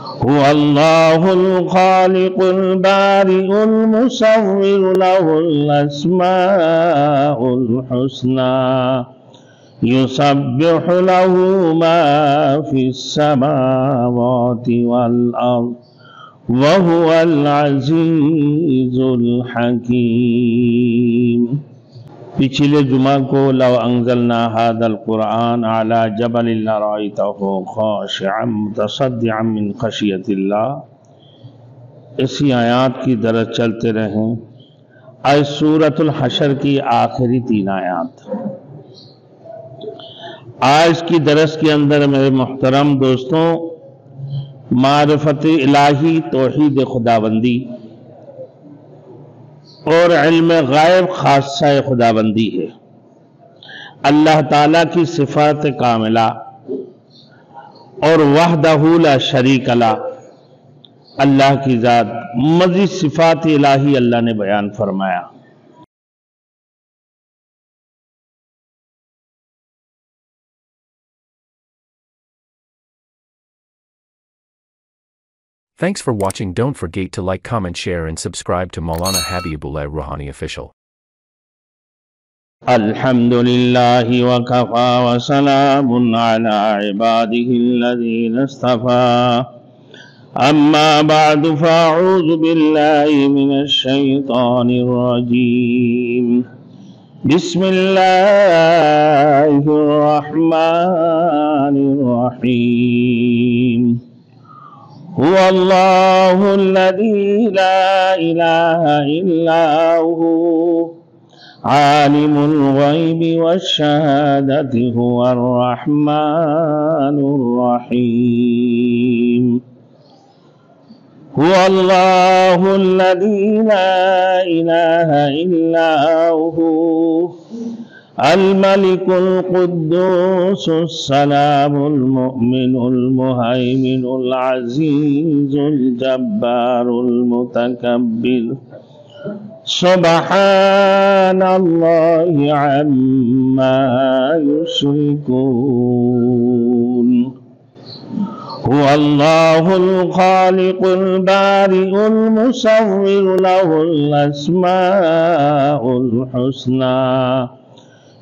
هو الله الخالق البارئ المصور له الأسماء الحسنى يسبح له ما في السماوات والأرض وهو العزيز الحكيم۔ پچھلے جمعہ کو لو انزلنا هذا القرآن على جبل لرأيته خاشعا متصدعا من خشیۃ اللہ، اسی آیات کی درس چلتے رہیں۔ آج سورۃ الحشر کی آخری 3 آیات۔ آج کی درس کے اندر میرے محترم دوستوں معرفت الہی، توحید خداوندی اور علم غیب خاصہ خداوندی ہے۔ اللہ تعالیٰ کی صفات کاملہ اور وحدہ لا شریک لہ، اللہ کی ذات، مزید صفات الہی اللہ نے بیان فرمایا۔ Thanks for watching. Don't forget to like, comment, share and subscribe to Maulana Habibullah Ruhani Official. الحمدللہ وکفا وسلام علی عباده الذین اصطفى، اما بعد فاعوذ باللہ من الشیطان الرجیم، بسم اللہ الرحمن الرحیم۔ هو اللہ الذی لا الہ الا هو عالم الغیب والشہادۃ هو الرحمن الرحیم۔ هو اللہ الذی لا الہ الا هو الملك القدوس السلام المؤمن المهيمن العزيز الجبار المتكبر، سبحان الله عما يشركون۔ هو الله الخالق البارئ المصور له الأسماء الحسنى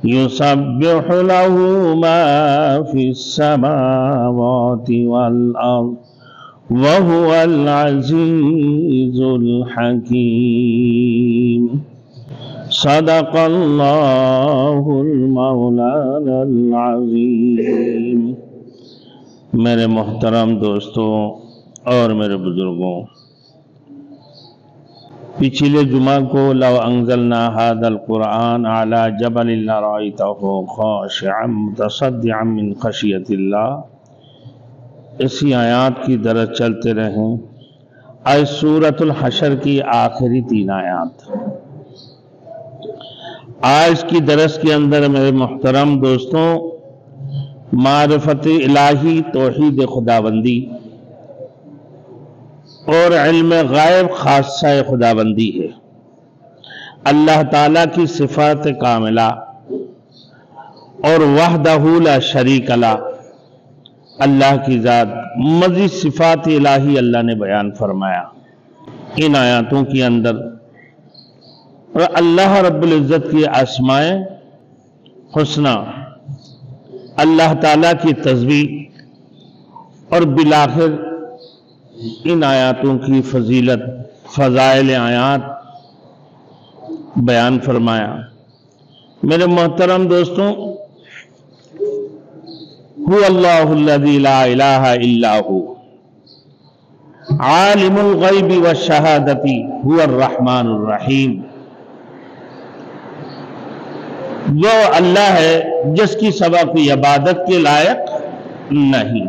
يسبح له ما في السماوات والأرض وهو العزيز الحكيم۔ صدق الله المولانا العظيم۔ میرے محترم دوستوں اور میرے بزرگوں، پچھلے جمعہ کو لو انزلنا هذا القرآن على جبل لرأيته خاشعا متصدعا من خشیۃ اللہ، اسی آیات کی درس چلتے رہیں۔ آج سورۃ الحشر کی آخری 3 آیات۔ آج کی درس کے اندر میرے محترم دوستوں معرفت الہی، توحید خداوندی اور علم غیب خاصہ خداوندی ہے۔ اللہ تعالیٰ کی صفات کاملہ اور وحدہ لا شریک لہ، اللہ کی ذات، مزید صفات الہی اللہ نے بیان فرمایا۔ ان آیاتوں کے اندر اللہ رب العزت کی اسماء حسنہ، اللہ تعالیٰ کی تسبیح اور بالآخر ان آیاتوں کی فضیلت، فضائل آیات بیان فرمایا۔ میرے محترم دوستوں، هو اللہ الذی لا الہ الا هو عالم الغیب والشہادۃ هو الرحمن الرحیم۔ وہ اللہ ہے جس کی سوا کوئی عبادت کے لائق نہیں،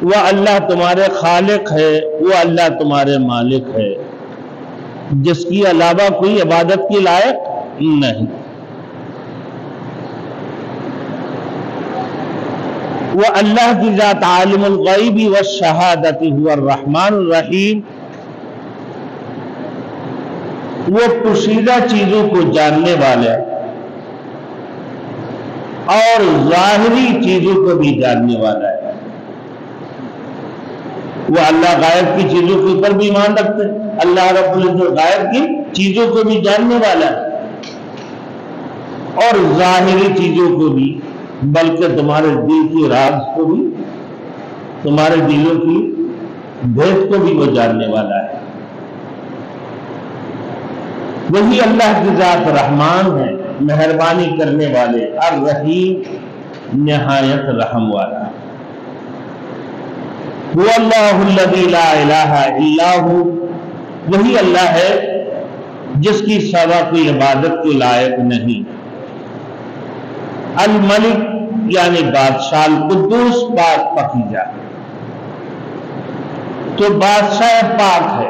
وہ اللہ تمہارے خالق ہے، وہ اللہ تمہارے مالک ہے، جس کی علاوہ کوئی عبادت کے لائق نہیں۔ وہ اللہ کی ذات عالم الغیب والشہادۃ هو الرحمن الرحیم، وہ پوشیدہ چیزوں کو جاننے والا اور ظاہری چیزوں کو بھی جاننے والا ہے، وہ اللہ غائب کی چیزوں کے اوپر بھی ایمان رکھتے ہیں. اللہ رب العزت غائب کی چیزوں کو بھی جاننے والا ہے اور ظاہری چیزوں کو بھی، بلکہ تمہارے دل کی راز کو بھی، تمہارے دلوں کی بھید کو بھی وہ جاننے والا ہے. وہی اللہ کی ذات رحمان ہے، مہربانی کرنے والے، الرحیم نہایت رحم والا. وہ اللہ الذی لا الہ الا ہو، وہی اللہ ہے جس کی سوا کوئی عبادت کے لائق نہیں. الملک یعنی بادشاہ، القدوس پاک پاکیزہ، تو بادشاہ پاک ہے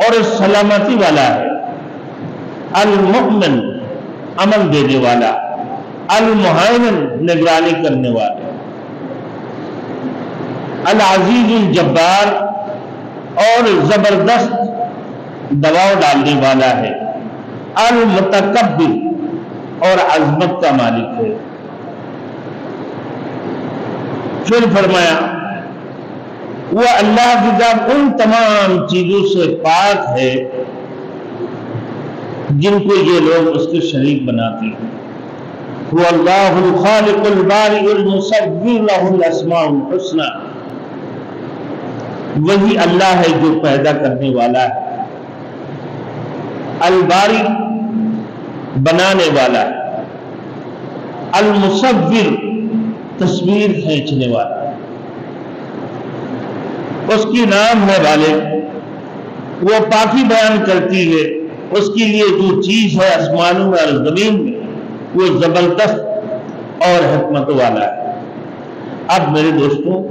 اور سلامتی والا ہے. المؤمن امن دینے والا، المہیمن نگرانی کرنے والا، العزیز الجبار اور زبردست دباؤ ڈالنے والا ہے، المتکبر اور عظمت کا مالک ہے. پھر فرمایا وہ اللہ کی ذات ان تمام چیزوں سے پاک ہے جن کو یہ لوگ اس کے شریک بناتے ہیں. وہ اللہ الخالق البارئ المصور لہ الاسماء الحسنى، وہی اللہ ہے جو پیدا کرنے والا ہے، الباری بنانے والا، المصور تصویر کھینچنے والا. اس کی نام ہے والے، وہ پاکی بیان کرتی ہے. اس کے لیے جو چیز ہے آسمانوں میں اور زمین میں وہ زبردست اور حکمت والا ہے. اب میرے دوستوں،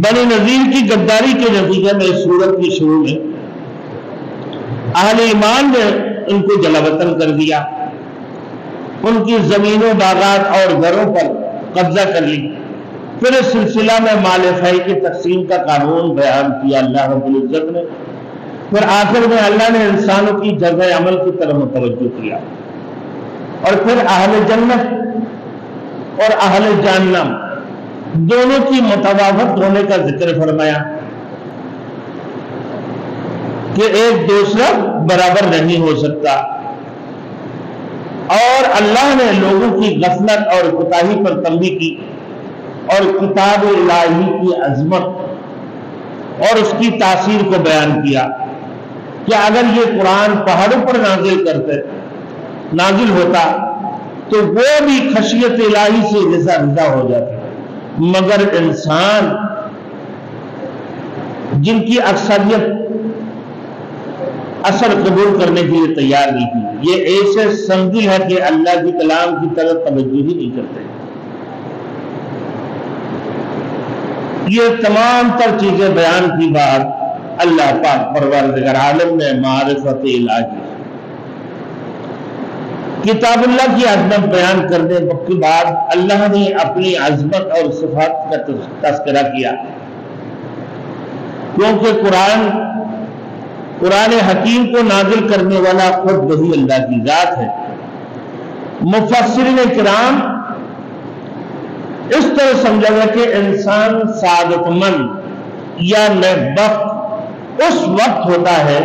بنی نذیر کی غداری کے نتیجے میں اس سورت کی شروع میں اہل ایمان نے ان کو جلا وطن کر دیا، ان کی زمینوں، باغات اور گھروں پر قبضہ کر لی. پھر اس سلسلہ میں مال فیء کی تقسیم کا قانون بیان کیا اللہ رب العزت نے. پھر آخر میں اللہ نے انسانوں کی جزا عمل کی طرف متوجہ کیا، اور پھر اہل جنت اور اہل جہنم دونوں کی متوافق ہونے کا ذکر فرمایا کہ ایک دوسرا برابر نہیں ہو سکتا. اور اللہ نے لوگوں کی غفلت اور کوتاہی پر تنبیہ کی اور کتاب الہی کی عظمت اور اس کی تاثیر کو بیان کیا کہ اگر یہ قرآن پہاڑوں پر نازل ہوتا تو وہ بھی خشیت الہی سے رضا ہو جاتے، مگر انسان جن کی اکثریت اثر قبول کرنے کے لیے تیار نہیں تھی، یہ ایسے سنگل ہے کہ اللہ کے کلام کی طرف توجہ ہی نہیں کرتے. یہ تمام تر چیزیں بیان کی بعد اللہ پاک پروردگار عالم نے معرفت الہی کتاب اللہ کی عظمت بیان کرنے کے بعد اللہ نے اپنی عظمت اور صفات کا تذکرہ کیا، کیونکہ قرآن حکیم کو نازل کرنے والا خود وہی اللہ کی ذات ہے. مفسرین کرام اس طرح سمجھا گیا کہ انسان سعادت مند یا نیکبخت اس وقت ہوتا ہے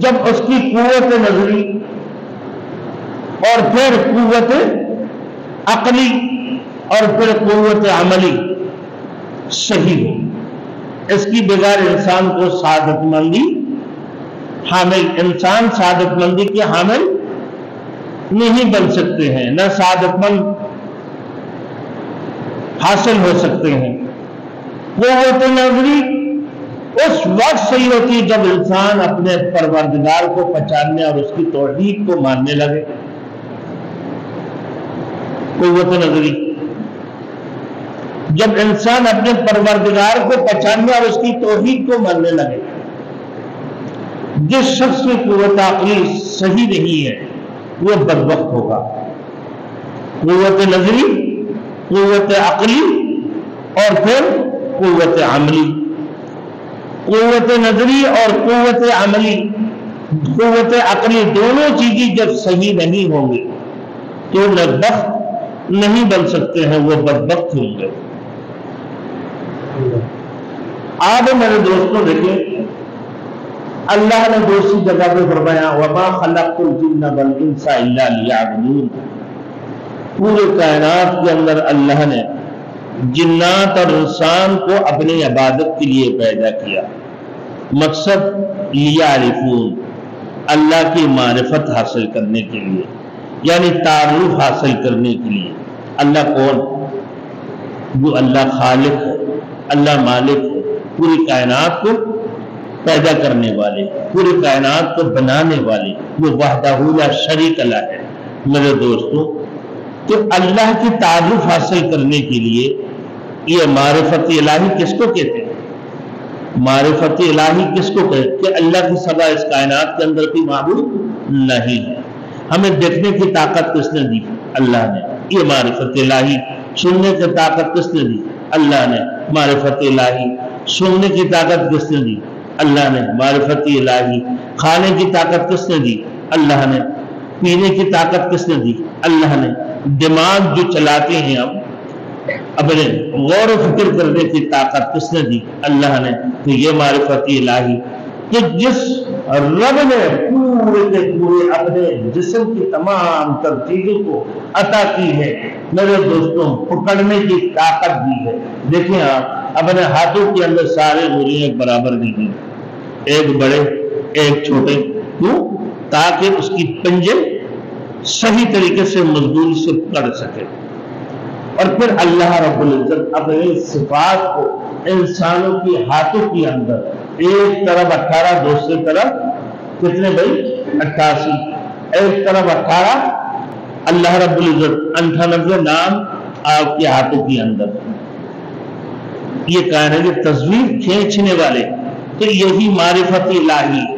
جب اس کی قوت نظری اور پھر قوت عقلی اور پھر قوت عملی صحیح ہو. اس کی بغیر انسان کو سعادت مندی انسان سعادت مندی کے حامل نہیں بن سکتے ہیں، نہ سعادت مند حاصل ہو سکتے ہیں. قوت نظری اس وقت صحیح ہوتی ہے جب انسان اپنے پروردگار کو پہچاننے اور اس کی توحید کو ماننے لگے. قوت نظری جب انسان اپنے پروردگار کو پہچاننے اور اس کی توحید کو ماننے لگے. جس شخص کی قوت عقلی صحیح نہیں ہے وہ بدبخت ہوگا. قوت نظری، قوت عقلی اور پھر قوت عملی. قوت نظری اور قوت عملی، قوت عقلی دونوں چیزیں جب صحیح نہیں ہوں گی تو بدبخت نہیں بن سکتے ہیں وہ بدبخت ہوں گے۔ آج میرے دوستوں دیکھیں، اللہ نے دوسری جگہ پہ فرمایا وَمَا خَلَقْتُ الْجِنَّ وَالْإِنسَ إِلَّا لِيَعْبُدُونِ۔ پورے کائنات کے اندر اللہ نے جنات اور انسان کو اپنی عبادت کے لیے پیدا کیا۔ مقصد لیعرفون، اللہ کی معرفت حاصل کرنے کے لیے، یعنی تعارف حاصل کرنے کے لیے۔ اللہ کون؟ جو اللہ خالق ہے، اللہ مالک ہے، پوری کائنات کو پیدا کرنے والے، پوری کائنات کو بنانے والے، وہ وحدہ لا شریک لہ ہے۔ میرے دوستوں، تو اللہ کی تعارف حاصل کرنے کے لیے یہ معرفت الہی کس کو کہتے ہیں؟ معرفت الہی کس کو کہتے ہیں؟ کہ اللہ کی سوا اس کائنات کے اندر کوئی معبود نہیں ہے۔ ہمیں دیکھنے کی طاقت کس نے دی؟ اللہ نے، یہ معرفت الہی۔ سننے کی طاقت کس نے دی؟ اللہ نے، معرفت الہی۔ سننے کی طاقت کس نے دی؟ اللہ نے، معرفت الہی۔ کھانے کی طاقت کس نے دی؟ اللہ نے۔ پینے کی طاقت کس نے دی؟ اللہ نے۔ دماغ جو چلاتے ہیں ہم، اپنے غور و فکر کرنے کی طاقت کس نے دی؟ اللہ نے۔ تو یہ معرفت الہی کہ جس رب نے پورے کے پورے اپنے جسم کی تمام تر چیزوں کو عطا کی ہے، میرے دوستوں، پکڑنے کی طاقت دی ہے۔ دیکھیں آپ اپنے ہاتھوں کے اندر سارے انگلیاں ایک برابر دی ہیں، ایک بڑے ایک چھوٹے، کیوں؟ تاکہ اس کی پنجے صحیح طریقے سے مضبوطی سے پکڑ سکے۔ اور پھر اللہ رب العزت اپنے صفات کو انسانوں کی ہاتھوں کے اندر ایک طرف 18، دوسری طرف کتنے بھائی؟ 88، ایک طرف 18، اللہ رب العزت 98 نام آپ کے ہاتھوں کے اندر۔ یہ کہنا ہے کہ تصویر کھینچنے والے، تو یہی معرفت الہی ہے۔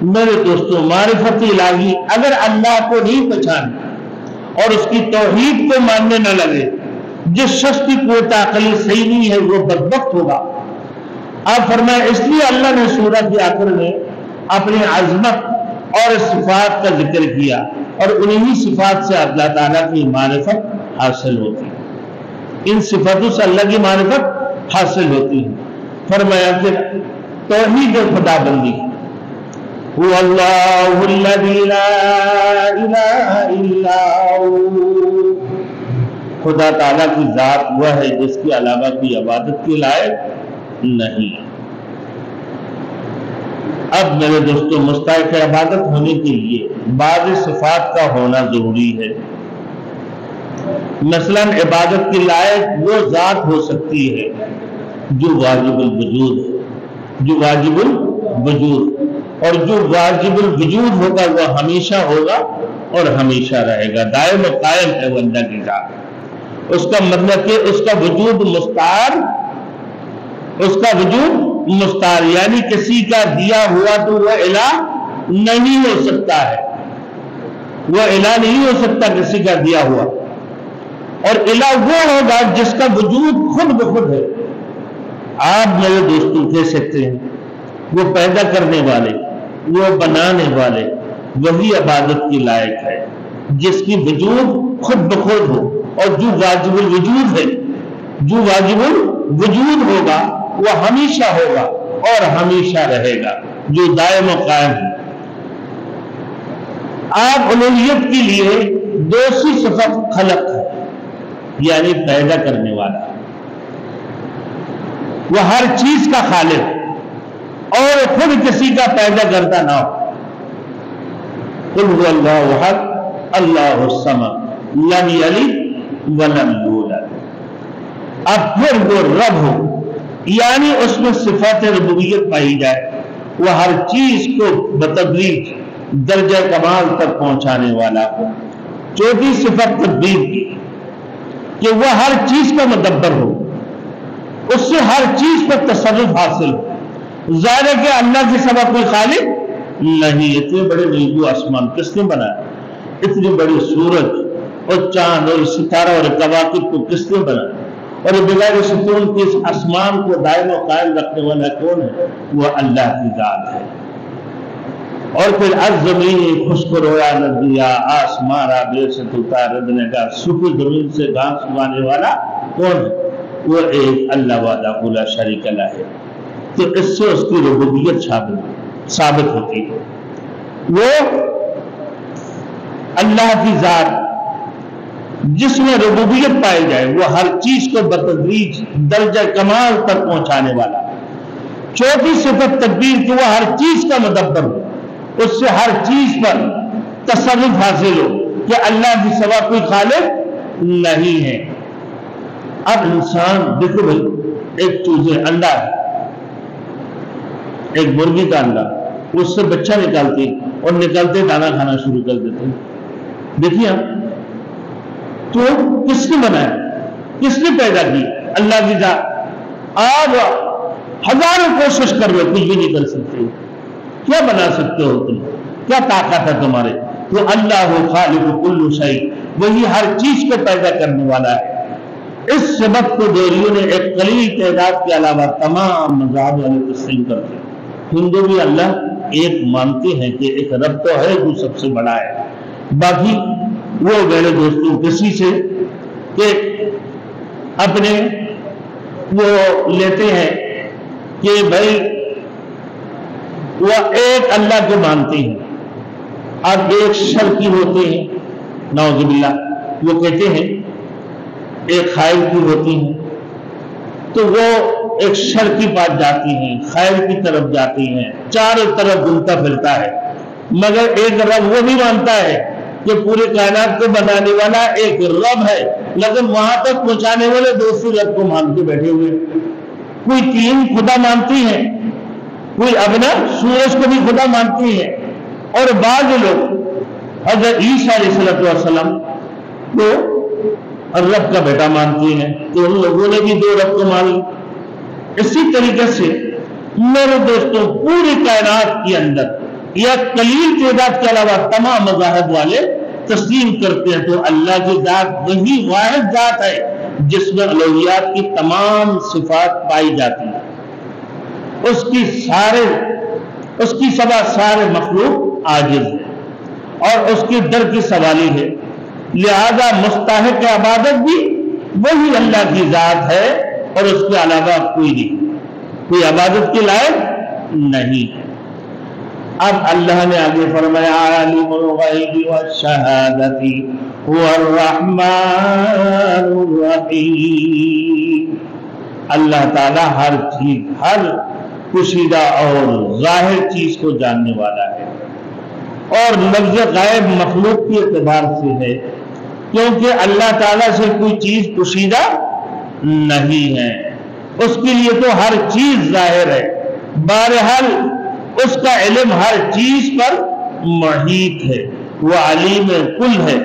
میرے دوستوں، معرفت الہی اگر اللہ کو نہیں پہچانے اور اس کی توحید کو ماننے نہ لگے، جس شخص کی قوت عقلی صحیح نہیں ہے وہ بدبخت ہوگا۔ آپ فرمائے، اس لیے اللہ نے سورہ کے آخر میں اپنی عظمت اور صفات کا ذکر کیا، اور انہی صفات سے اللہ تعالیٰ کی معرفت حاصل ہوتی ہے، ان صفاتوں سے اللہ کی معرفت حاصل ہوتی ہے۔ فرمایا کہ توحید خدا بندی، هو اللہ الذی لا الہ الا هو، خدا تعالیٰ کی ذات وہ ہے جس کے علاوہ کوئی عبادت کے لائق نہیں۔ اب میرے دوستوں، مستحق عبادت ہونے کے لیے بعض صفات کا ہونا ضروری ہے۔ مثلا عبادت کے لائق وہ ذات ہو سکتی ہے جو واجب الوجود ہے، جو واجب الوجود، اور جو واجب الوجود ہوگا وہ ہمیشہ ہوگا اور ہمیشہ رہے گا، دائم و قائم ہے وہ اللہ کی ذات۔ اس کا مطلب کہ اس کا وجود مستعار، اس کا وجود مستعار، یعنی کسی کا دیا ہوا تو وہ الہ نہیں ہو سکتا ہے، وہ الہ نہیں ہو سکتا کسی کا دیا ہوا، اور الہ وہ ہوگا جس کا وجود خود بخود ہے۔ آپ میرے دوستوں کہہ سکتے ہیں وہ پیدا کرنے والے، وہ بنانے والے، وہی عبادت کی لائق ہے جس کی وجود خود بخود ہو، اور جو واجب الوجود ہے، جو واجب الوجود ہوگا وہ ہمیشہ ہوگا اور ہمیشہ رہے گا، جو دائم و قائم ہے۔ آپ الوہیت کے لیے دوسری صفت خلق ہے، یعنی پیدا کرنے والا، وہ ہر چیز کا خالق اور خود کسی کا پیدا کرتا نہ ہو۔ قل هو اللہ احد اللہ الصمد لم یلد ولم یولد۔ اب پھر وہ رب ہو، یعنی اس میں صفات ربوبیت پائی جائے، وہ ہر چیز کو بتدریج درجہ کمال تک پہنچانے والا ہو۔ چوتھی صفت تدبیر کی، کہ وہ ہر چیز کا مدبر ہو، اس سے ہر چیز پر تصرف حاصل ہو۔ ظاہر ہے کہ اللہ کے سوا کوئی خالق نہیں۔ اتنے بڑے نیلو آسمان کس نے بنایا؟ اتنی بڑی سورج اور چاند اور ستارہ اور کواکب کو کس نے بنایا؟ اور بغیر سکون کے اس آسمان کو دائم و قائم رکھنے والا کون ہے؟ وہ اللہ کی ذات ہے۔ اور پھر از زمین خشک رویا نہ دیا، آسمارا بے سے اتار ردنے کا، سوکھی زمین سے گھاس اگانے والا کون ہے؟ وہ ایک اللہ وحدہ لا شریک له ہے۔ تو اس سے اس کی ربوبیت ثابت ہوتی ہے۔ وہ اللہ کی ذات جس میں ربوبیت پائی جائے وہ ہر چیز کو بتدریج درجہ کمال تک پہنچانے والا۔ چوتھی صفت تدبیر کہ وہ ہر چیز کا مدبر ہو، اس سے ہر چیز پر تصرف حاصل ہو کہ اللہ کے سوا کوئی خالق نہیں ہے۔ اب انسان دیکھو بھائی، ایک چوزے انڈا ہے، ایک مرغی کا انڈا، اس سے بچہ نکالتے اور نکالتے دانا کھانا شروع کر دیتے ہیں۔ دیکھیے تو کس نے بنایا، کس نے پیدا کی؟ اللہ کی ذات۔ آپ ہزاروں کوشش کر رہے ہو، کچھ بھی نہیں کر سکتے۔ کیا بنا سکتے ہو تم؟ کیا طاقت ہے تمہارے؟ تو اللہ خالق کل شیء، وہی ہر چیز کو پیدا کرنے والا ہے۔ اس سبب کو دوریوں نے ایک قلیل تعداد کے علاوہ تمام مذاہب والے تسلیم کرتے ہیں۔ ہندو بھی اللہ ایک مانتے ہیں کہ ایک رب تو ہے جو سب سے بڑا ہے، باقی وہ میرے دوستوں کسی سے کہ اپنے وہ لیتے ہیں کہ بھائی وہ ایک اللہ کو مانتے ہیں، اب ایک شرکی ہوتے ہیں، نعوذ باللہ، وہ کہتے ہیں ایک خائل کی ہوتی ہیں، تو وہ ایک شر کی بات جاتی ہیں، خیر کی طرف جاتی ہیں، چاروں طرف گھومتا پھرتا ہے، مگر ایک رب وہ بھی مانتا ہے کہ پورے کائنات کو بنانے والا ایک رب ہے، لیکن وہاں تک پہنچانے والے دوسرے رب کو مان کے بیٹھے ہوئے۔ کوئی تین خدا مانتی ہیں، کوئی اپنا سورج کو بھی خدا مانتی ہیں، اور بعض لوگ حضرت عیسیٰ علیہ السلام کو رب کا بیٹا مانتی ہیں، تو ان لوگوں نے بھی دو رب کو مان لی۔ اسی طریقے سے میرے دوستوں پوری کائنات کے اندر یا قلیل تعداد کے علاوہ تمام مذاہب والے تسلیم کرتے ہیں تو اللہ کی ذات وہی واحد ذات ہے جس میں الوہیات کی تمام صفات پائی جاتی ہیں۔ اس کی سوا سارے مخلوق عاجز ہے اور اس کی در کی سوالی ہے، لہذا مستحق عبادت بھی وہی اللہ کی ذات ہے اور اس کے علاوہ کوئی نہیں، کوئی عبادت کے لائق نہیں ہے۔ اب اللہ نے آگے فرمایا عالم الغیب والشہادۃ هو الرحمن الرحیم۔ اللہ تعالی ہر چیز، ہر پوشیدہ اور ظاہر چیز کو جاننے والا ہے، اور لفظ غائب مخلوق کے اعتبار سے ہے کیونکہ اللہ تعالیٰ سے کوئی چیز پوشیدہ نہیں ہے، اس کے لیے تو ہر چیز ظاہر ہے، بہرحال اس کا علم ہر چیز پر محیط ہے، وہ علیم کل ہے،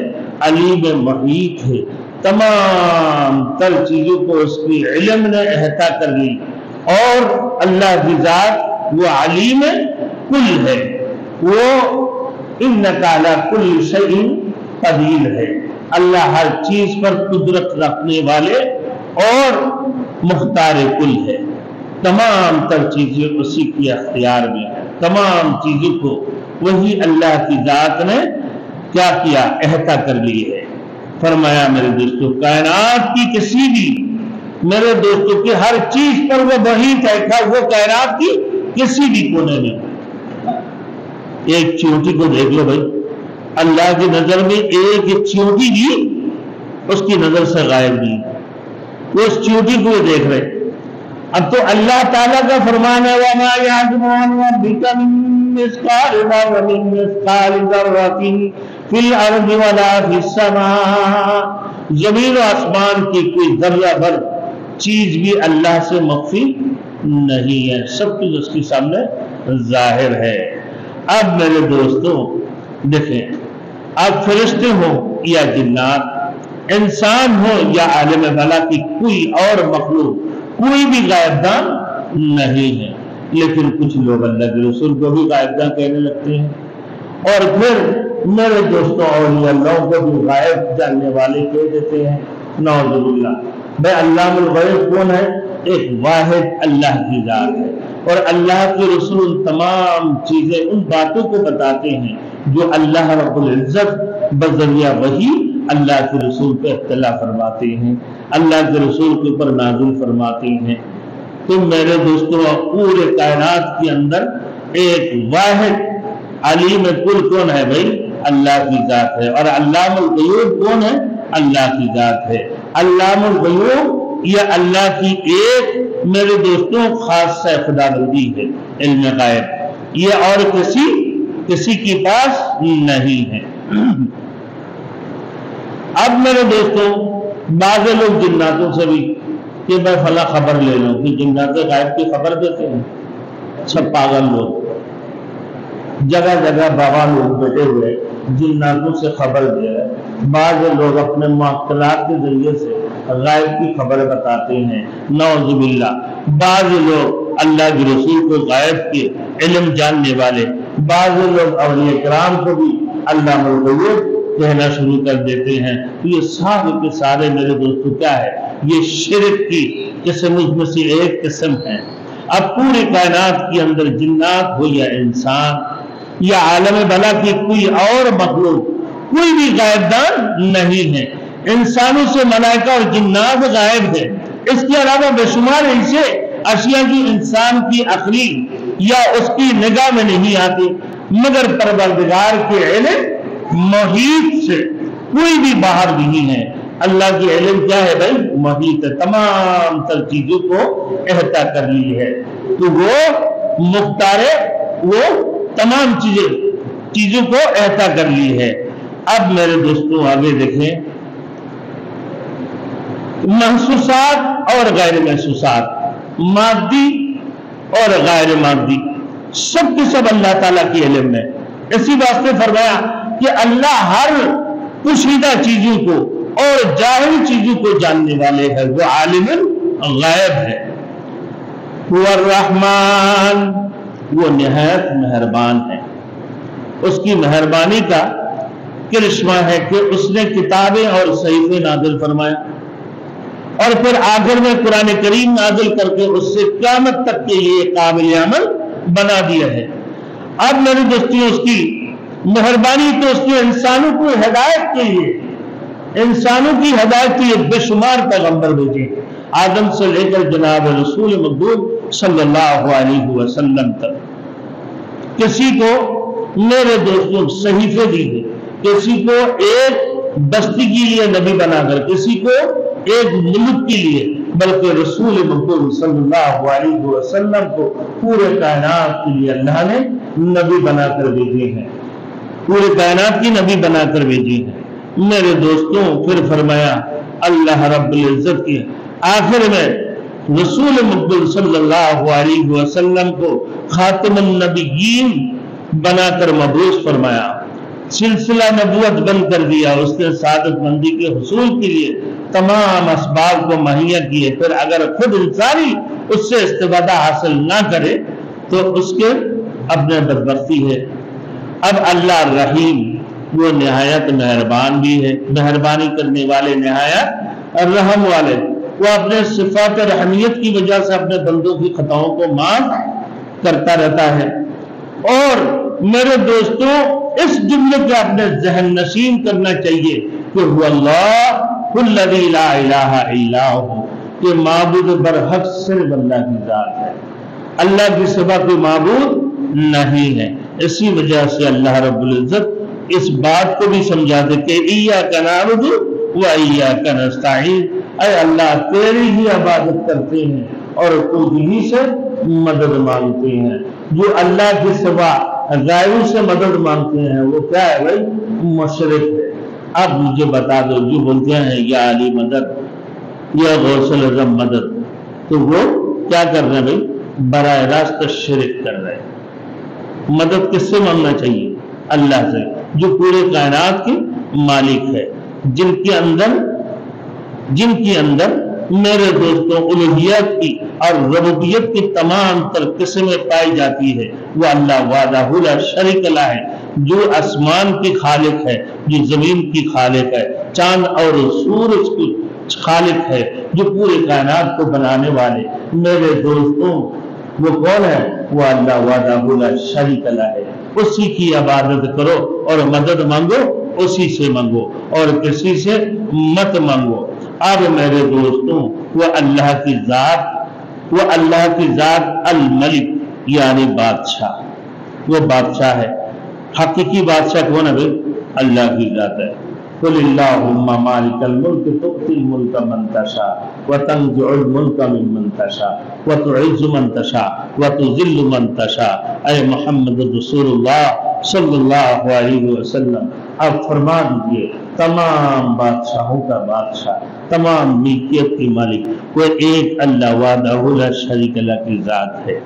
علیم محیط ہے، تمام تر چیزوں کو اس کی علم نے احاطہ کر لی، اور اللہ کی ذات وہ علیم کل ہے، وہ انک علی کل شیء قدیر ہے، اللہ ہر چیز پر قدرت رکھنے والے اور مختار کل ہے، تمام تر چیزیں اسی کی اختیار میں ہے، تمام چیزوں کو وہی اللہ کی ذات نے کیا کیا، احاطہ کر لی ہے۔ فرمایا میرے دوستو کائنات کی کسی بھی، میرے دوستو کی ہر چیز پر وہ محیط ہے، وہ کائنات کی کسی بھی کونے میں۔ ایک چیونٹی کو دیکھ لو بھائی، اللہ کی نظر میں ایک چیونٹی بھی اس کی نظر سے غائب نہیں، وہ اس چیونٹی کو دیکھ رہے۔ اب تو اللہ تعالیٰ کا فرمان ہے وَمَا يَعْزُبُ عَنْ رَبِّكَ مِن مِّثْقَالِ ذَرَّةٍ فِي الْأَرْضِ وَلَا فِي السَّمَاءِ، زمین و آسمان کی کوئی ذرہ بھر چیز بھی اللہ سے مخفی نہیں ہے، سب کچھ اس کے سامنے ظاہر ہے۔ اب میرے دوستوں دیکھیں، اب فرشتے ہوں یا جنات، انسان ہو یا عالم بالا کی کوئی اور مخلوق، کوئی بھی غائب دان نہیں ہے، لیکن کچھ لوگ اللہ کے رسول کو بھی غائب دان کہنے لگتے ہیں، اور پھر میرے دوستوں اولیاء اللہ کو بھی غائب جاننے والے کہہ دیتے ہیں، نعوذ باللہ۔ بھائی علام الغیب کون ہے؟ ایک واحد اللہ کی ذات ہے، اور اللہ کے رسول تمام چیزیں ان باتوں کو بتاتے ہیں جو اللہ رب العزت بذریعہ وحی اللہ کے رسول پہ اطلاع فرماتے ہیں، اللہ کے رسول کے اوپر نازل فرماتے ہیں۔ تو میرے دوستوں، پورے کائنات کے اندر ایک واحد علیم کل کون ہے بھائی؟ اللہ کی ذات ہے۔ اور علام الغیوب کون ہے؟ اللہ کی ذات ہے۔ علام الغیوب یہ اللہ کی ایک میرے دوستوں خاص خدا بندی ہے، علم غیب، یہ اور کسی کے پاس نہیں ہے۔ اب میرے دوستوں، بعض لوگ جناتوں سے بھی کہ میں فلاں خبر لے لوں، کہ جنات غائب کی خبر دیتے ہیں۔ سب پاگل لوگ، جگہ جگہ بابا لوگ بیٹھے ہوئے جناتوں سے خبر دے رہے۔ بعض لوگ اپنے معطلات کے ذریعے سے غائب کی خبر بتاتے ہیں، نعوذ باللہ۔ بعض لوگ اللہ کے رسول کو غائب کے علم جاننے والے، بعض لوگ اولیاء کرام کو بھی علام الغیوب کہنا شروع کر دیتے ہیں۔ تو یہ سارے کے سارے میرے دوستو کیا ہے؟ یہ شرک کی قسم میں سے ایک قسم ہے۔ اب پوری کائنات کے اندر جنات ہو یا انسان یا عالم بلا کی کوئی اور مخلوق، کوئی بھی غائب دان نہیں ہے۔ انسانوں سے ملائکہ اور جنات غائب ہے، اس کے علاوہ بے شمار ایسے اشیاء کی انسان کی عقلی یا اس کی نگاہ میں نہیں آتی، مگر پروردگار کے علم محیط سے کوئی بھی باہر نہیں ہے۔ اللہ کی علم کیا ہے بھائی؟ محیط ہے، تمام تر چیزوں کو احاطہ کر لی ہے۔ تو وہ مختار ہے، وہ تمام چیزوں کو احاطہ کر لی ہے۔ اب میرے دوستوں آگے دیکھیں، محسوسات اور غیر محسوسات، مادی اور غیر مادی، سب کے سب اللہ تعالیٰ کی علم میں۔ اسی واسطے فرمایا کہ اللہ ہر پوشیدہ چیزوں کو اور ظاہری چیزوں کو جاننے والے ہے، وہ عالم غیب ہے۔ وہ الرحمن، وہ نہایت مہربان ہے۔ اس کی مہربانی کا کرشمہ ہے کہ اس نے کتابیں اور صحیفے نازل فرمایا، اور پھر آخر میں قرآن کریم نازل کر کے اس سے قیامت تک کے لیے قابل عمل بنا دیا ہے۔ اب میرے دوستوں، اس کی مہربانی تو اس نے انسانوں کو ہدایت کے لیے، انسانوں کی ہدایت کے لیے بے شمار پیغمبر بھیجے، آدم سے لے کر جناب رسول مقبول صلی اللہ علیہ وسلم تک۔ کسی کو میرے دوستوں صحیفے دیے، کسی کو ایک بستی کے لیے نبی بنا کر، کسی کو ایک ملک کے لیے، بلکہ رسول مقبول صلی اللہ علیہ وسلم کو پورے کائنات کے لیے اللہ نے نبی بنا کر بھیجے ہیں، پورے کائنات کی نبی بنا کر بھیجی ہیں۔ میرے دوستوں، پھر فرمایا اللہ رب العزت کی آخر میں رسول مقبول صلی اللہ علیہ وسلم کو خاتم النبیین بنا کر مبعوث فرمایا، سلسلہ نبوت بند کر دیا، اس کے سعادت مندی کے حصول کے لیے تمام اسباب کو مہیا کیے۔ پھر اگر خود انسانی اس سے استفادہ حاصل نہ کرے تو اس کے اپنے بدبختی ہے۔ اب اللہ رحیم، وہ نہایت مہربان بھی ہے، مہربانی کرنے والے، نہایت رحم والے، وہ اپنے صفات رحمیت کی وجہ سے اپنے بندوں کی خطاؤں کو معاف کرتا رہتا ہے۔ اور میرے دوستوں، اس جملے کو اپنے ذہن نشین کرنا چاہیے کہ وہ اللہ الذی لا الہ الا ہو، کہ معبود برحق صرف اللہ کی ذات ہے، اللہ کی سوا کوئی معبود نہیں ہے۔ اسی وجہ سے اللہ رب العزت اس بات کو بھی سمجھاتے کہ ایاک نعبد و ایاک نستعین، اے اللہ تیری ہی عبادت کرتے ہیں اور تو ہی سے مدد مانگتے ہیں۔ جو اللہ کے سوا غیروں سے مدد مانگتے ہیں وہ کیا ہے بھائی؟ مشرک ہے۔ اب مجھے بتا دو، جو بولتے ہیں یا علی مدد یا غوث اعظم مدد، تو وہ کیا کر رہے ہیں بھائی؟ براہ راست شرک کر رہے ہیں۔ مدد کس سے مانگنا چاہیے؟ اللہ سے، جو پورے کائنات کے مالک ہے، جن کے اندر میرے دوستوں الوہیت کی اور ربوبیت کی تمام تر قسمیں پائی جاتی ہے۔ وہ اللہ وحدہ لا شریک لہ ہے، جو آسمان کی خالق ہے، جو زمین کی خالق ہے، چاند اور سورج کی خالق ہے، جو پورے کائنات کو بنانے والے۔ میرے دوستوں، وہ کون ہے؟ وہ اللہ وحدہ لا شریک لہ ہے، اسی کی عبادت کرو اور مدد مانگو اسی سے مانگو اور کسی سے مت مانگو۔ اب میرے دوستوں وہ اللہ کی ذات الملک یعنی بادشاہ، وہ بادشاہ ہے۔ حقیقی بادشاہ کون ہے بھائی؟ اللہ کی ذات ہے۔ قل اللہم مالک الملک تؤتی الملک من تشاء وتنزع الملک ممن تشاء وتعز من تشاء وتذل من تشاء۔ اے محمد رسول اللہ صلی اللہ علیہ وسلم آپ فرما دیجئے تمام بادشاہوں کا بادشاہ، تمام ملکیت کی مالک وہ ایک اللہ وحدہ لا شریک لہ کی ذات ہے۔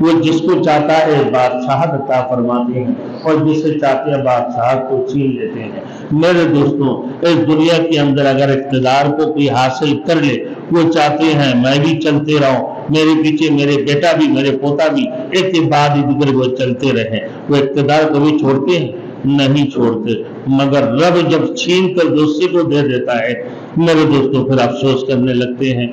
وہ جس کو چاہتا ہے بادشاہت عطا فرماتے ہیں اور جسے چاہتے ہیں بادشاہت کو چھین لیتے ہیں۔ میرے دوستوں اس دنیا کے اندر اگر اقتدار کو کوئی حاصل کر لے، وہ چاہتے ہیں میں بھی چلتے رہوں، میرے پیچھے میرے بیٹا بھی میرے پوتا بھی، ایک کے بعد دیگر وہ چلتے رہیں۔ وہ اقتدار کو بھی چھوڑتے ہیں؟ نہیں چھوڑتے، مگر رب جب چھین کر دوسرے کو دے دیتا ہے میرے دوستوں پھر افسوس کرنے لگتے ہیں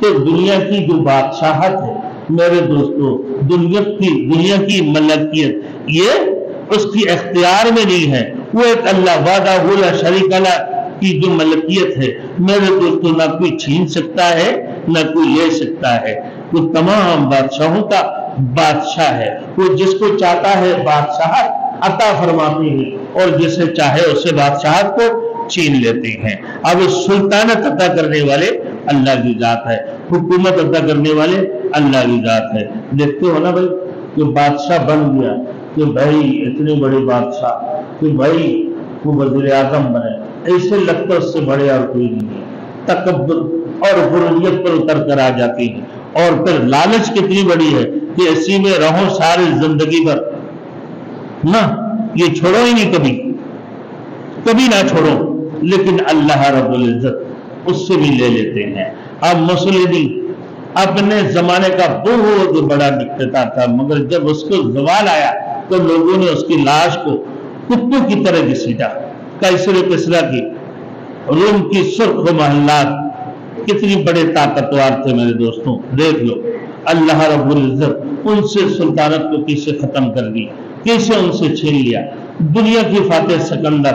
کہ دنیا کی جو بادشاہت ہے میرے دوستوں، دنیا کی ملکیت یہ اس کی اختیار میں نہیں ہے، وہ ایک اللہ وحدہ لا شریک لہ کی جو ملکیت ہے میرے دوستوں نہ کوئی چھین سکتا ہے نہ کوئی لے سکتا ہے۔ وہ تمام بادشاہوں کا بادشاہ ہے، وہ جس کو چاہتا ہے بادشاہت عطا فرماتے ہیں اور جسے چاہے اسے بادشاہت کو چھین لیتے ہیں۔ اب سلطنت عطا کرنے والے اللہ کی ذات ہے، حکومت عطا کرنے والے اللہ کی ذات ہے۔ دیکھتے ہو نا بھائی کہ بادشاہ بن گیا کہ بھائی اتنے بڑے بادشاہ کہ بھائی وہ وزیر اعظم بنے، ایسے لگتا اس سے بڑے اور کوئی نہیں ہے، تکبر اور غرورت پر اتر کر آ جاتے ہیں۔ اور پھر لالچ کتنی بڑی ہے کہ اسی میں رہو ساری زندگی بھر، نہ یہ چھوڑو ہی نہیں، کبھی نہ چھوڑو، لیکن اللہ رب العزت اس سے بھی لے لیتے ہیں۔ اب مسلم اپنے زمانے کا بہت بڑا ڈکٹیٹر تھا، مگر جب اس کو زوال آیا تو لوگوں نے اس کی لاش کو کتوں کی طرح گھسیٹا۔ قیصر کسریٰ کی روم کی سرخ محلات کتنی بڑے طاقتور تھے میرے دوستوں، دیکھ لو اللہ رب العزت ان سے سلطنت کو کیسے ختم کر دی، کیسے ان سے چھین لیا۔ دنیا کی فاتح سکندر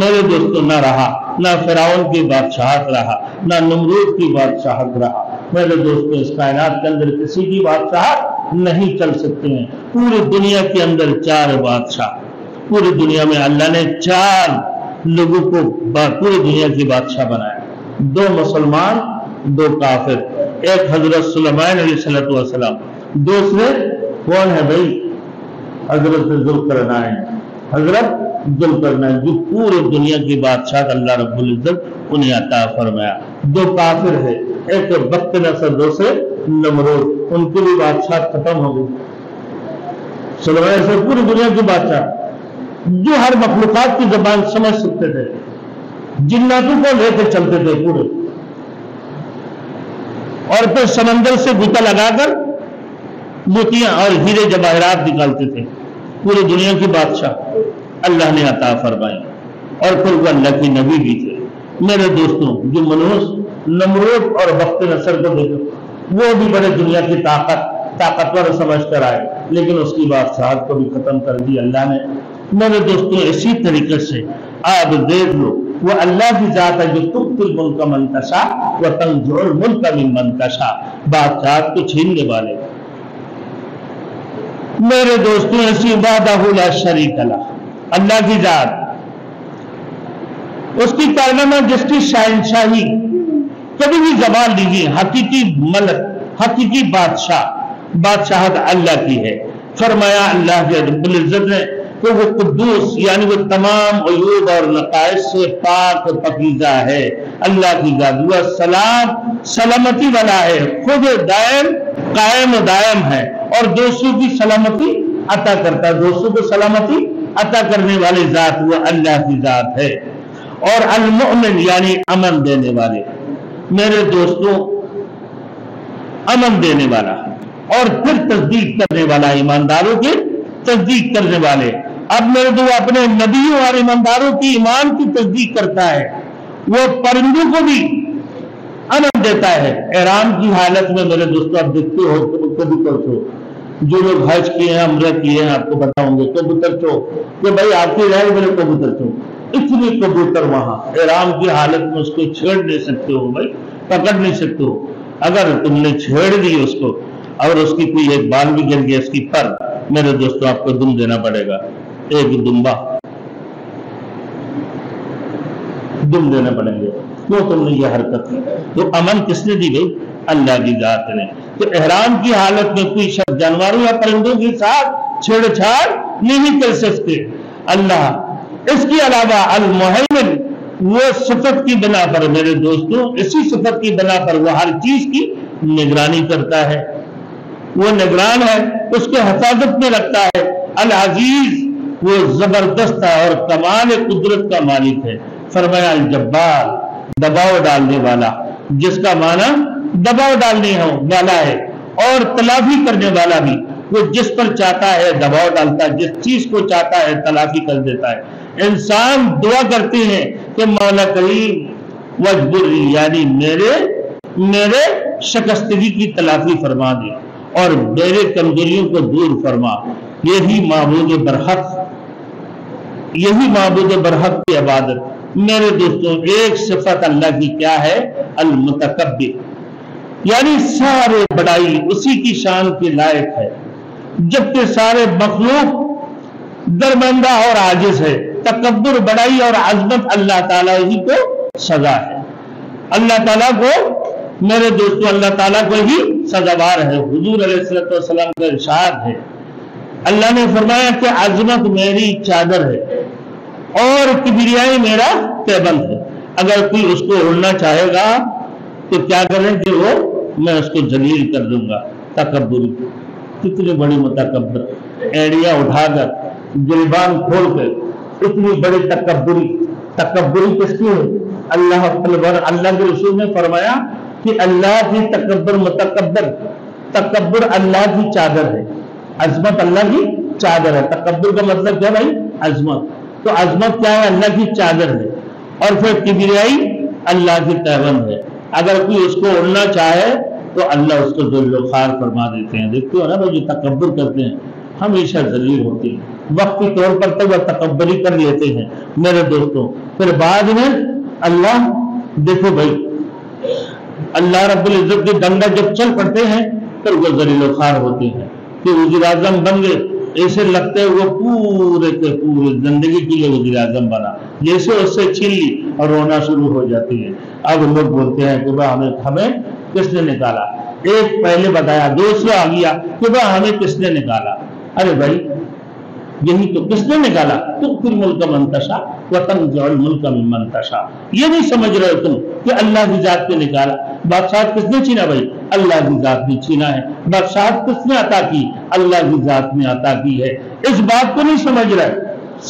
میرے دوستوں نہ رہا، نہ فرعون کی بادشاہت رہا، نہ نمرود کی بادشاہت رہا۔ میرے دوستوں اس کائنات کے اندر کسی کی بادشاہت نہیں چل سکتے ہیں۔ پوری دنیا کے اندر 4 بادشاہ، پوری دنیا میں اللہ نے 4 لوگوں کو پوری دنیا کی بادشاہ بنایا، 2 مسلمان 2 کافر، ایک حضرت سلیمان علیہ السلام، دوسرے کون ہے بھائی؟ حضرت ذوالقرنین، جو پورے دنیا کی بادشاہ اللہ رب العزت انہیں عطا فرمایا۔ 2 کافر ہے، ایک بخت نصر، دوسرے نمرود، ان کی بھی بادشاہ ختم ہو گئی۔ سلیمان سے پوری دنیا کی بادشاہ جو ہر مخلوقات کی زبان سمجھ سکتے تھے، جناتوں کو لے کے چلتے تھے پورے، اور پھر سمندر سے گوتا لگا کر موتیاں اور ہیرے جواہرات نکالتے تھے۔ پوری دنیا کی بادشاہ اللہ نے عطا فرمائی، اور پھر وہ اللہ کی نبی بھی تھے میرے دوستوں۔ جو منوس نمرود اور بخت نصر کو دیکھو، وہ بھی بڑے دنیا کی طاقتور سمجھ کر آئے، لیکن اس کی بادشاہت کو بھی ختم کر دی اللہ نے میرے دوستوں۔ اسی طریقے سے آپ دیکھ لو وہ اللہ کی ذات ہے جو تؤتی الملک من تشاء وتنزع الملک ممن تشاء، بادشاہت کو چھیننے والے میرے دوستوں ایسی وحدہ لا شریک لہ، اللہ کی ذات، اس کی کارنامہ جس کی شہنشاہی کبھی بھی زوال نہیں، حقیقی ملک، حقیقی بادشاہت اللہ کی ہے۔ فرمایا اللہ کے رب العزت نے کہ وہ قدوس یعنی وہ تمام عیوب اور نقائص سے پاک پاکیزہ ہے، اللہ کی ذات، وہ سلامتی والا ہے، خود دائم قائم و دائم ہے، اور دوسروں کی سلامتی عطا کرتا ہے، دوسروں کو سلامتی عطا کرنے والی ذات وہ اللہ کی ذات ہے۔ اور المؤمن یعنی امن دینے والے میرے دوستوں، امن دینے والا اور پھر تصدیق کرنے والا، ایمانداروں کی تصدیق کرنے والے۔ اب میرے دو اپنے نبیوں اور ایمانداروں کی ایمان کی تصدیق کرتا ہے، وہ پرندوں کو بھی امن دیتا ہے۔ احرام کی حالت میں میرے دوستوں آپ دیکھتے ہو کبھی چو جو لوگ حج کیے ہیں عمرہ کیے ہیں آپ کو بتاؤں گے کبوتر چو کہ بھائی آپ کی رائے میرے کبوتر چو، اتنی کبوتر وہاں احرام کی حالت میں اس کو چھیڑ نہیں سکتے ہو بھائی، پکڑ نہیں سکتے ہو۔ اگر تم نے چھیڑ دی اس کو اور اس کی کوئی ایک بال بھی گر گیا اس کی پر، میرے دوستوں آپ کو دم دینا پڑے گا، ایک دمبا دم دینا پڑیں گے، کیوں تم نے یہ حرکت کی؟ تو امن کس نے دی گئی؟ اللہ کی ذات نے۔ تو احرام کی حالت میں کوئی شخص جانوروں یا پرندوں کے ساتھ چھیڑ چھاڑ نہیں کر سکتے۔ اللہ اس کے علاوہ المہیمن، وہ صفت کی بنا پر میرے دوستوں، اسی صفت کی بنا پر وہ ہر چیز کی نگرانی کرتا ہے، وہ نگران ہے، اس کے حفاظت میں رکھتا ہے۔ العزیز، وہ زبردست ہے اور کمال قدرت کا مالک ہے۔ فرمایا الجبار، دباؤ ڈالنے والا، جس کا معنی دباؤ ڈالنے والا ہے، اور تلافی کرنے والا بھی، وہ جس پر چاہتا ہے دباؤ ڈالتا ہے، جس چیز کو چاہتا ہے تلافی کر دیتا ہے۔ انسان دعا کرتے ہیں کہ مولا کریم وجبری، یعنی میرے شکستگی کی تلافی فرما دے اور میرے کمزوریوں کو دور فرما۔ یہی معبود برحق کی عبادت۔ میرے دوستوں ایک صفت اللہ کی کیا ہے؟ المتکبر، یعنی سارے بڑائی اسی کی شان کے لائق ہے، جبکہ سارے مخلوق درمندہ اور عاجز ہے۔ تکبر، بڑائی اور عظمت اللہ تعالیٰ ہی کو سزا ہے، اللہ تعالیٰ کو میرے دوستوں اللہ تعالیٰ کو ہی سزاوار ہے۔ حضور علیہ السلام کا ارشاد ہے، اللہ نے فرمایا کہ عظمت میری چادر ہے اور کبریائی میرا تیبند ہے۔ اگر کوئی اس کو اڑنا چاہے گا تو کیا کریں کہ میں اس کو ذلیل کر دوں گا۔ تکبر، کتنی بڑی متکبر، ایڑیاں اٹھا کر گریبان کھول کر اتنی بڑی تکبری کس کی ہے؟ اللہ کے رسول نے فرمایا کہ اللہ کی تکبر اللہ کی چادر ہے، عظمت اللہ کی چادر ہے۔ تکبر کا مطلب کیا بھائی؟ عظمت۔ تو عظمت کیا ہے؟ اللہ کی چادر ہے، اور پھر کبریائی اللہ کی تیبند ہے۔ اگر کوئی اس کو اڑنا چاہے تو اللہ اس کو ذل و خوار فرما دیتے ہیں۔ دیکھتے ہو نا بھائی، جو تکبر کرتے ہیں ہمیشہ ذلیل ہوتے ہیں، وقتی طور پر تو وہ تکبری کر لیتے ہیں میرے دوستوں، پھر بعد میں اللہ، دیکھو بھائی اللہ رب العزت کے ڈنڈا جب چل پڑتے ہیں پھر وہ ذلیل و خوار ہوتے ہیں کہ وزیر اعظم بن گئے، ایسے لگتے ہیں وہ پورے کے پورے زندگی کے لیے وزیر اعظم بنا، جیسے اس سے چھین لی اور رونا شروع ہو جاتی ہے۔ اب لوگ بولتے ہیں کہ ہمیں کس نے نکالا؟ ایک پہلے بتایا، دوسرا آ گیا کہ ہمیں کس نے نکالا؟ ارے بھائی یہی تو، کس نے نکالا؟ تؤتی الملک من تشاء وتنزع الملک ممن تشاء۔ یہ نہیں سمجھ رہے تم کہ اللہ کی ذات نے نکالا؟ بادشاہت کس نے چھینا بھائی؟ اللہ کی ذات نے چھینا ہے۔ بادشاہت کس نے عطا کی؟ اللہ کی ذات نے عطا کی ہے۔ اس بات کو نہیں سمجھ رہے،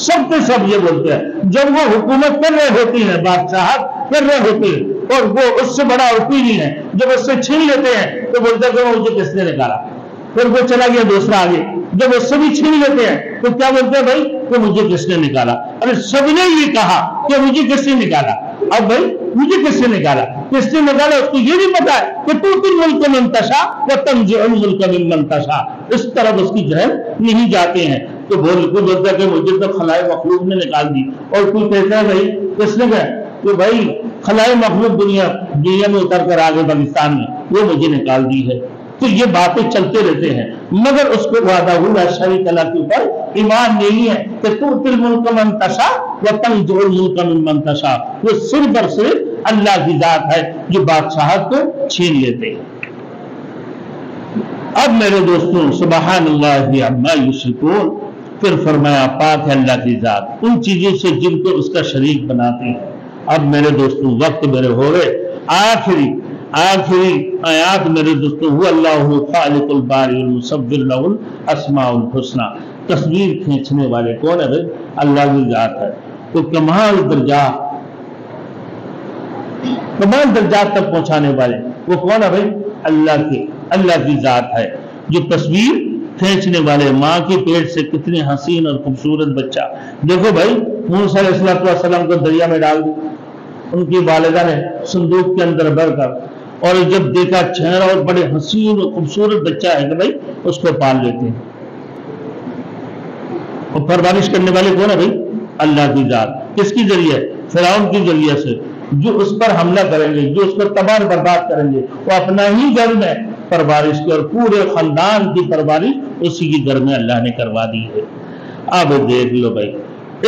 سب کے سب یہ بولتے ہیں۔ جب وہ حکومت کر رہے ہوتے ہیں، بادشاہت کر رہے ہوتے ہیں، اور وہ اس سے بڑا اور کوئی نہیں ہے، جب اس سے چھین لیتے ہیں تو بولتے ہیں کہ مجھے کس نے نکالا؟ پھر وہ چلا گیا دوسرا آگے، جب اس سے بھی چھین لیتے ہیں تو کیا بولتے ہیں بھائی کہ مجھے کس نے نکالا؟ ارے سب نے یہ کہا کہ مجھے کس نے نکالا، اب بھائی مجھے کس نے نکالا؟ کس نے نکالا اس کو یہ نہیں پتا ہے کہ تؤتی الملک من تشاء وتنزع الملک ممن تشاء، اس طرف اس کی ذہن نہیں جاتے ہیں۔ تو بولتا ہے کہ مجھے تو خلائے مخلوق نے نکال دی، اور کوئی کہتا ہے بھائی کس نے کہا کہ بھائی خلائے مخلوق دنیا میں اتر کر آگے پاکستان میں وہ مجھے نکال دی ہے۔ تو یہ باتیں چلتے رہتے ہیں، مگر اس کو وعدہ لا شریک له کے اوپر ایمان نہیں ہے کہ تؤتی الملک من تشاء وتنزع الملک ممن تشاء، وہ صرف اور صرف اللہ کی ذات ہے جو بادشاہت کو چھین لیتے ہیں۔ اب میرے دوستوں سبحان اللہ عما یشرکون، پھر فرمایا پاک ہے اللہ کی ذات ان چیزوں سے جن کو اس کا شریک بناتے ہیں۔ اب میرے دوستوں وقت میرے ہو گئے، آخری آیات میرے دوستوں، هو اللہ خالق الباری المصور له الاسماء الحسنى، تصویر کھینچنے والے کون ہے؟ اللہ کی ذات ہے۔ تو کمال درجات تک پہنچانے والے وہ کون ہے بھائی؟ اللہ کی ذات ہے جو تصویر کھینچنے والے۔ ماں کے پیٹ سے کتنے حسین اور خوبصورت بچہ، دیکھو بھائی موسیٰ علیہ السلام کو دریا میں ڈال دی، ان کی والدہ نے صندوق کے اندر بھر کر، اور جب دیکھا چہرہ اور بڑے حسین اور خوبصورت بچہ ہے کہ بھائی اس کو پال لیتے ہیں۔ اور پرورش کرنے والے کون ہے بھائی؟ اللہ کی ذات۔ کس کی ذریعے؟ فرعون کی ذریعے سے، جو اس پر حملہ کریں گے، جو اس پر تباہ برباد کریں گے، وہ اپنا ہی گھر میں پرورش کی، اور پورے خاندان کی پرورش اسی کی گھر میں اللہ نے کروا دی ہے۔ اب دیکھ لو بھائی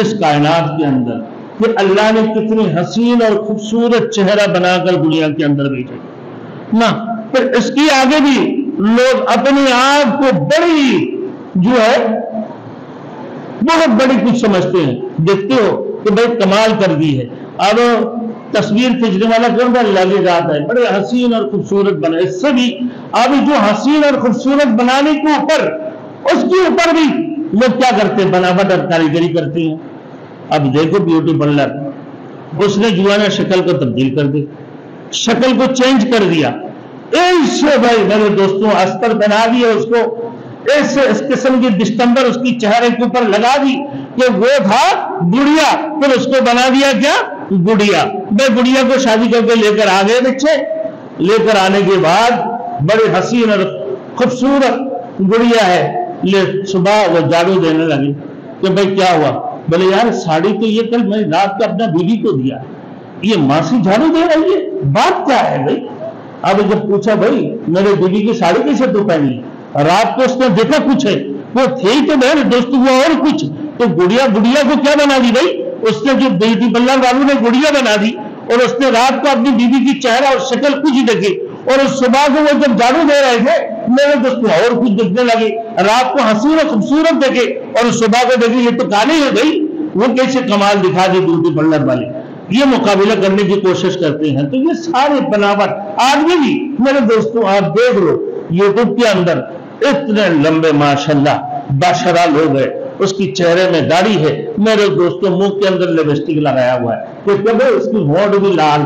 اس کائنات کے اندر کہ اللہ نے کتنی حسین اور خوبصورت چہرہ بنا کر دنیا کے اندر بھیجا نا، پھر اس کی آگے بھی لوگ اپنے آپ کو بڑی جو ہے بہت بڑی کچھ سمجھتے ہیں۔ دیکھتے ہو کہ بھائی کمال کر دی ہے۔ اب تصویر کھینچنے والا کون تھا؟ اللہ کی ذات ہے، بڑے حسین اور خوبصورت بنا۔ اس سے بھی اب جو حسین اور خوبصورت بنانے کے اوپر، اس کے اوپر بھی لوگ کیا کرتے ہیں؟ بناوٹ اور کاریگری کرتے ہیں۔ اب دیکھو بیوٹی پارلر، اس نے جو ہے نا شکل کو تبدیل کر دی، شکل کو چینج کر دیا، ایسے بھائی میرے دوستوں استر بنا دیا، اس کو ایسے اس قسم کی ڈسٹمبر اس کی چہرے کے اوپر لگا دی کہ وہ تھا گڑیا، پھر اس کو بنا دیا کیا؟ گڑیا۔ میں گڑیا کو شادی کر کے لے کر آ گئے بچے، لے کر آنے کے بعد بڑے حسین اور خوبصورت گڑیا ہے، صبح وہ جھاڑو دینے لگے کہ بھائی کیا ہوا؟ بولے یار ساڑی تو یہ کل میں رات کو اپنا بیوی کو دیا، یہ ماں سے جھاڑو دے رہی ہے، بات کیا ہے بھائی؟ اب جب پوچھا بھائی میرے بیوی کی ساڑی کیسے تو پہنی؟ رات کو اس نے دیکھا کچھ ہے، وہ تھے ہی تو میرے دوست وہ اور کچھ، تو گڑیا کو کیا بنا دی بھائی؟ اس نے جو بیوٹی پارلر والوں نے گڑیا بنا دی، اور اس نے رات کو اپنی بیوی کی چہرہ اور شکل کچھ ہی دیکھی، اور اس صبح کو وہ جب جھاڑو دے رہے تھے میرے دوست اور کچھ دیکھنے لگے، رات کو حسین اور خوبصورت دیکھے اور صبح کو دیکھے یہ تو کالے ہے بھائی۔ وہ کیسے کمال دکھا دی بیوٹی پارلر والے، یہ مقابلہ کرنے کی کوشش کرتے ہیں۔ تو یہ سارے بناوٹ آدمی بھی میرے دوستوں آپ دیکھ لو یوٹیوب کے اندر اتنے لمبے ماشاءاللہ باشرا لوگ ہیں، اس کی چہرے میں داڑھی ہے میرے دوستوں، منہ کے اندر لپسٹک لگایا ہوا ہے کہ کبھی اس کی ہونٹ بھی لال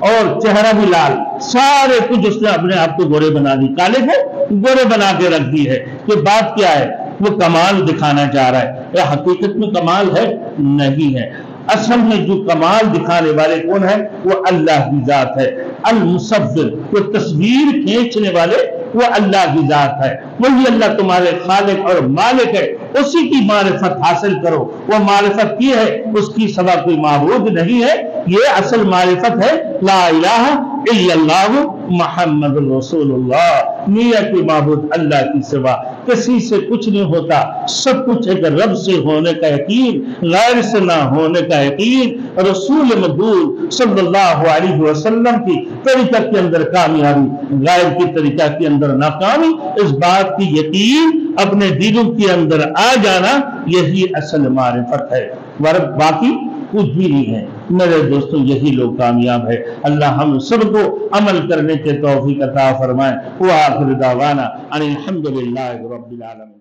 اور چہرہ بھی لال، سارے کچھ اس نے اپنے آپ کو گورے بنا دی، کالے کو گورے بنا کے رکھ دی ہے۔ کہ بات کیا ہے؟ وہ کمال دکھانا چاہ رہا ہے، یہ حقیقت میں کمال ہے نہیں ہے۔ اصل میں جو کمال دکھانے والے کون ہے؟ وہ اللہ کی ذات ہے۔ المصور، وہ تصویر کھینچنے والے وہ اللہ کی ذات ہے، وہی اللہ تمہارے خالق اور مالک ہے، اسی کی معرفت حاصل کرو۔ وہ معرفت کی ہے، اس کی سوا کوئی معبود نہیں ہے، یہ اصل معرفت ہے لا الہ الا اللہ محمد رسول اللہ، نیت کی معبود اللہ کی سوا کسی سے کچھ نہیں ہوتا، سب کچھ ایک رب سے ہونے کا یقین، غیر سے نہ ہونے کا یقین، رسول مقبول صلی اللہ علیہ وسلم کی طریقہ کے اندر کامیابی، غیر کی طریقہ کے اندر ناکامی، اس بات کی یقین اپنے دلوں کے اندر آ جانا، یہی اصل معرفت ہے، ورنہ باقی کچھ بھی نہیں ہے۔ میرے دوستوں یہی لوگ کامیاب ہے۔ اللہ ہم سب کو عمل کرنے کے توفیق عطا فرمائے۔ وآخر دعوانا ان الحمدللہ رب العالمین۔